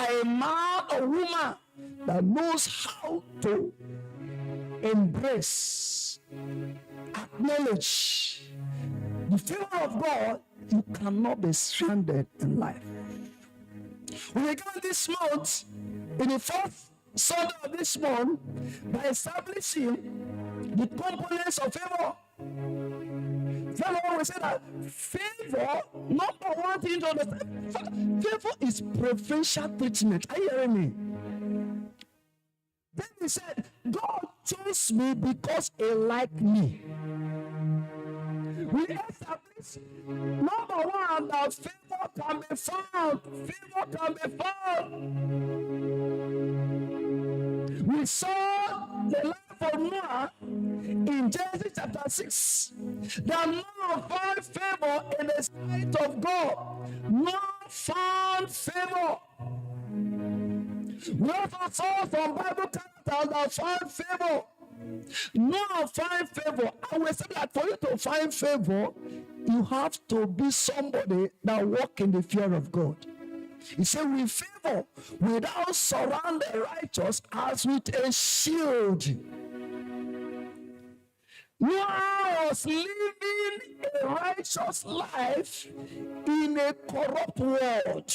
are a man or woman that knows how to embrace, acknowledge the favor of God, you cannot be stranded in life. We began this month, in the fourth Sunday of this month, by establishing the components of favor. Favor, we say that favor, number one thing to understand, favor is preferential treatment. Are you hearing me? Then he said, God chose me because he liked me. We establish number one that favor can be found. Favor can be found. We saw the life of Noah in Genesis chapter 6. That Noah found favor in the sight of God. Noah found favor. We also saw some Bible characters that found favor. Noah find favor. And we say that for you to find favor, you have to be somebody that walk in the fear of God. He said, with favor, without surround the righteous as with a shield. Noah was living a righteous life in a corrupt world.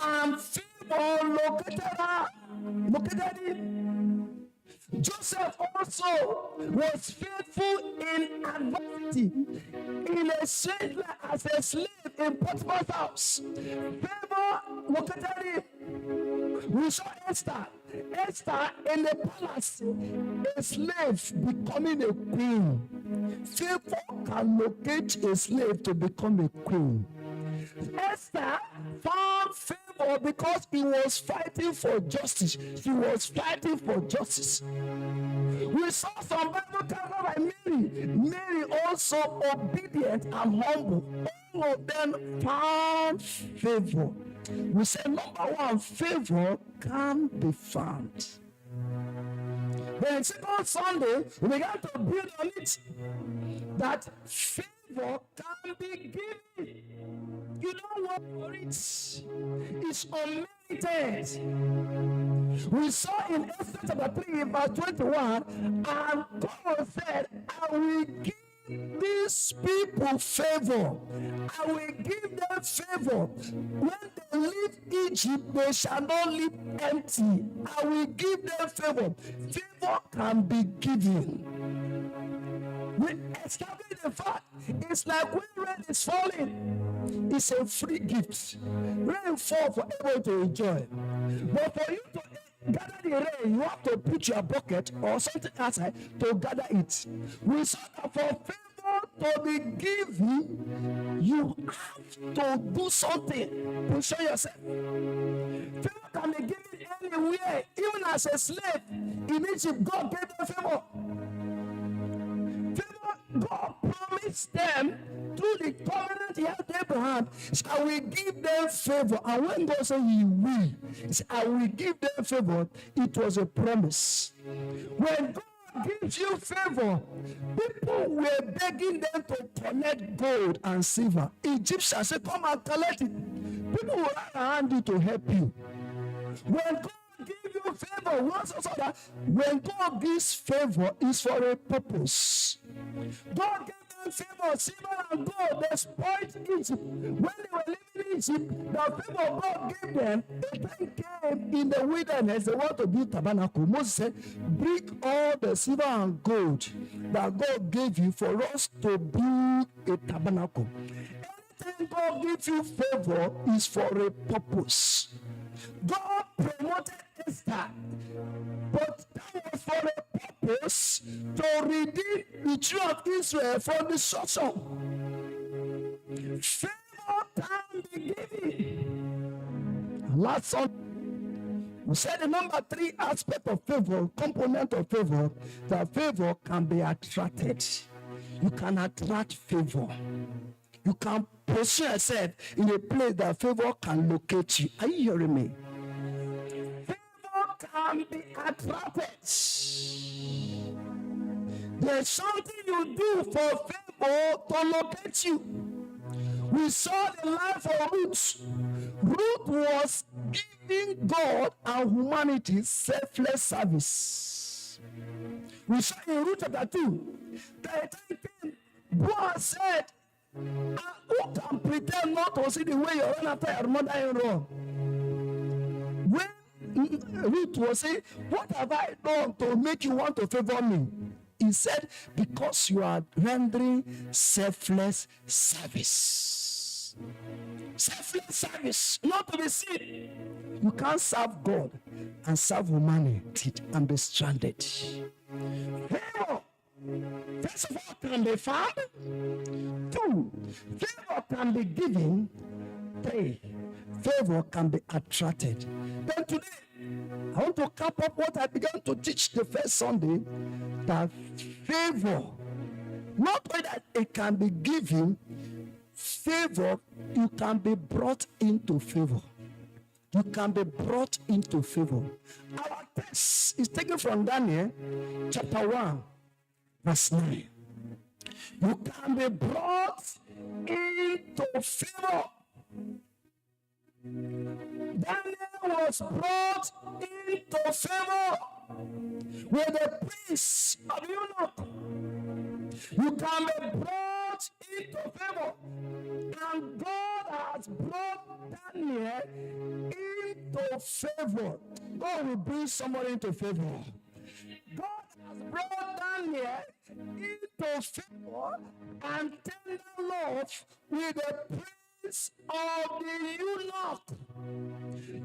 And favor located him. Joseph also was faithful in adversity, in a strange life as a slave in Potiphar's house. Favor located him. We saw Esther in the palace, a slave becoming a queen. Favor can locate a slave to become a queen. Esther found favor because he was fighting for justice. She was fighting for justice. We saw some Bible characters like Mary. Mary also obedient and humble. All of them found favor. We say number one, favor can be found. Then second Sunday, we began to build on it. That favor can be given. You don't work for it. It's unlimited. We saw in Esther chapter 3, verse 21, and God said, I will give these people favor. I will give them favor. When they leave Egypt, they shall not leave empty. I will give them favor. Favor can be given. We establish the fact, it's like when rain is falling. It's a free gift. Rain fall for everyone to enjoy. But for you to gather the rain, you have to put your bucket or something outside to gather it. We saw that for favor to be given, you have to do something to show yourself. Favor can be given anywhere. Even as a slave in Egypt, God gave them favor. God promised them through the covenant he had with Abraham, I will give them favor. And when God said he will, he said, I will give them favor, it was a promise. When God gives you favor, people were begging them to collect gold and silver. Egyptians said, come and collect it. People will run around you to help you. When God give you favor, once also that when God gives favor, is for a purpose. God gave them favor, silver and gold. They spoiled Egypt. When they were living in Egypt, the favor God gave them, a time came in the wilderness, they want to build tabernacle. Moses said, bring all the silver and gold that God gave you for us to build a tabernacle. Anything God gives you favor is for a purpose. God promoted Esther, but that was for a purpose to redeem the children of Israel from destruction. Favor can be given. Last Sunday, we said the number 3 aspect of favor, component of favor, that favor can be attracted. You can attract favor. You can position yourself in a place that favor can locate you. Are you hearing me? Favor can be attracted. There's something you do for favor to locate you. We saw the life of Ruth. Ruth was giving God and humanity selfless service. We saw in Ruth chapter 2 that the time came, Boaz said, who can pretend not to see the way you run after your mother-in-law? When Ruth was saying, what have I done to make you want to favor me? He said, because you are rendering selfless service. Selfless service, not to be seen. You can't serve God and serve humanity and be stranded. Favor, first of all, can be found. 2, favor can be given. 3, favor can be attracted. Then today, I want to cap up what I began to teach the first Sunday, that favor, not only that it can be given, favor, you can be brought into favor. You can be brought into favor. Our text is taken from Daniel chapter 1, verse 9. You can be brought into favor. Daniel was brought into favor with the prince of Eunuch. You can be brought into favor, and God has brought Daniel into favor. God will bring somebody into favor. God has brought Daniel into favor and tender love with the prince of the eunuch.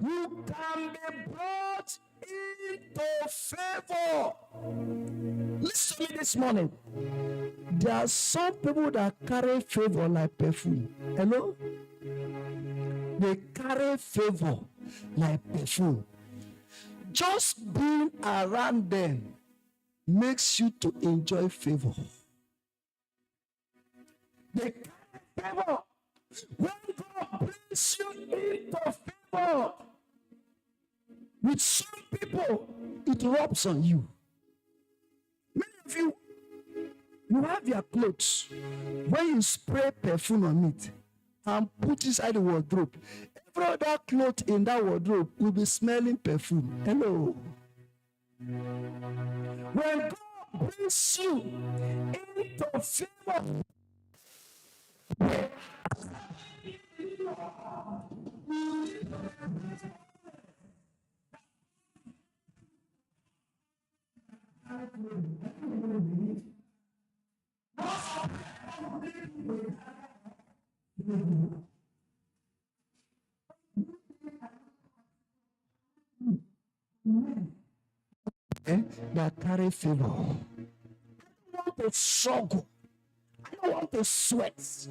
You can be brought into favor. Listen to me this morning. There are some people that carry favor like perfume. Hello? They carry favor like perfume. Just being around them makes you to enjoy favor. They carry favor. When God brings you into favor with some people, it rubs on you. Many of you, you have your clothes. When you spray perfume on it and put inside the wardrobe, every other cloth in that wardrobe will be smelling perfume. Hello. When God brings you into favor, that carry favor. I don't want to struggle. I don't want to sweat.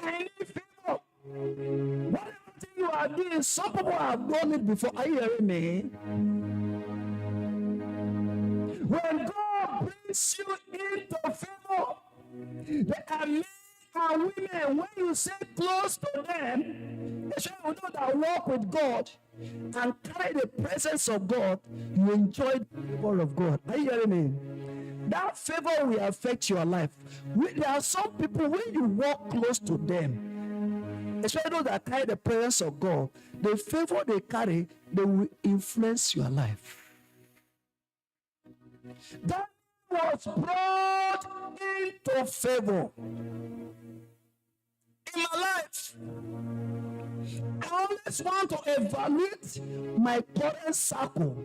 I need favor. Whatever thing you are doing, some people have done it before. Are you hearing me? When God brings you into favor, there are men and women, when you say close to them, they will know that walk with God and carry the presence of God, you enjoy the favor of God. Are you hearing me? That favor will affect your life. There are some people, when you walk close to them, especially those that carry the presence of God, the favor they carry, they will influence your life. That was brought into favor. In my life, I always want to evaluate my current circle.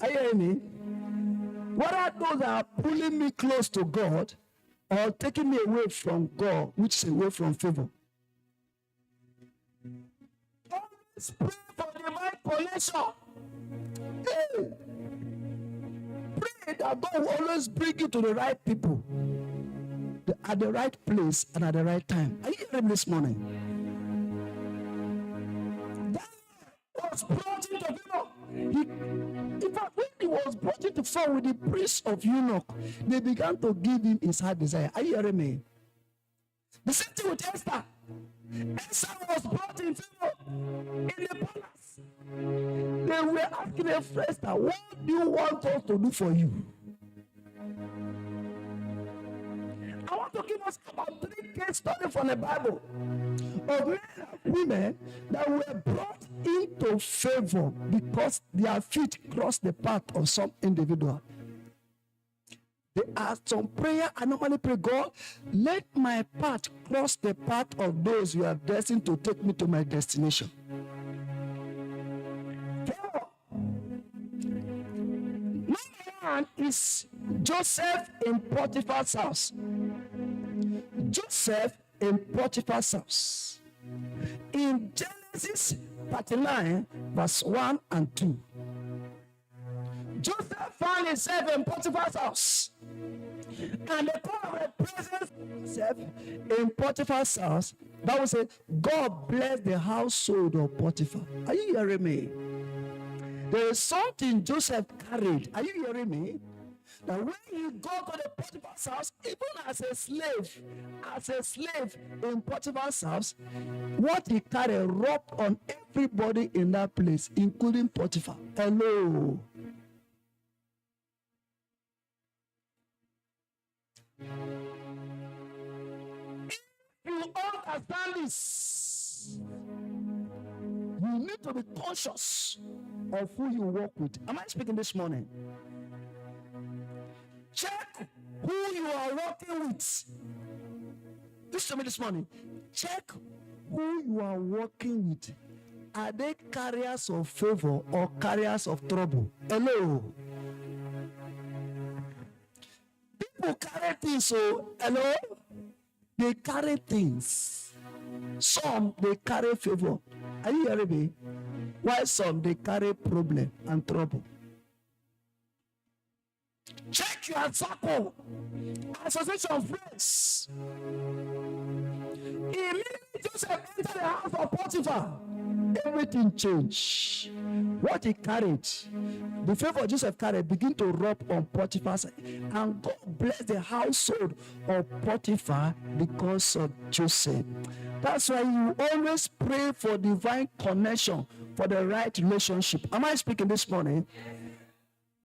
Are you hearing me? Whether those are pulling me close to God or taking me away from God, which is away from favor. Always pray for divine connection. Hey. Pray that God will always bring you to the right people at the right place and at the right time. Are you hearing me this morning? That was brought into favor. In fact, when he was brought into favor with the priest of Eunuch, they began to give him his heart desire. Are you hearing me? The same thing with Esther. Esther was brought in favor in the palace. They were asking Esther, what do you want us to do for you? I want want to give us about 3 case studies from the Bible of men and women that were brought into favor because their feet crossed the path of some individual. There are some prayer I normally pray, God, let my path cross the path of those you are destined to take me to my destination. Number one is Joseph in Potiphar's house. Joseph in Potiphar's house. In Genesis 39, verse 1 and 2. Joseph found himself in Potiphar's house. And the power of the presence of Joseph in Potiphar's house, that was it. God bless the household of Potiphar. Are you hearing me? There is something Joseph carried. Are you hearing me? That when he got to the Potiphar's house, even as a slave in Potiphar's house, what he carried rubbed on everybody in that place, including Potiphar. Hello. If you understand this, you need to be conscious of who you work with. Am I speaking this morning? Check who you are working with. Listen to me this morning. Check who you are working with. Are they carriers of favor or carriers of trouble? Hello. People carry things, so hello. They carry things. Some they carry favor. Are you hearing me? While some they carry problem and trouble. Check your circle. Association of friends. Immediately Joseph entered the house of Potiphar. Everything changed. What he carried, the favor Joseph carried, began to rub on Potiphar's, and God blessed the household of Potiphar because of Joseph. That's why you always pray for divine connection, for the right relationship. Am I speaking this morning?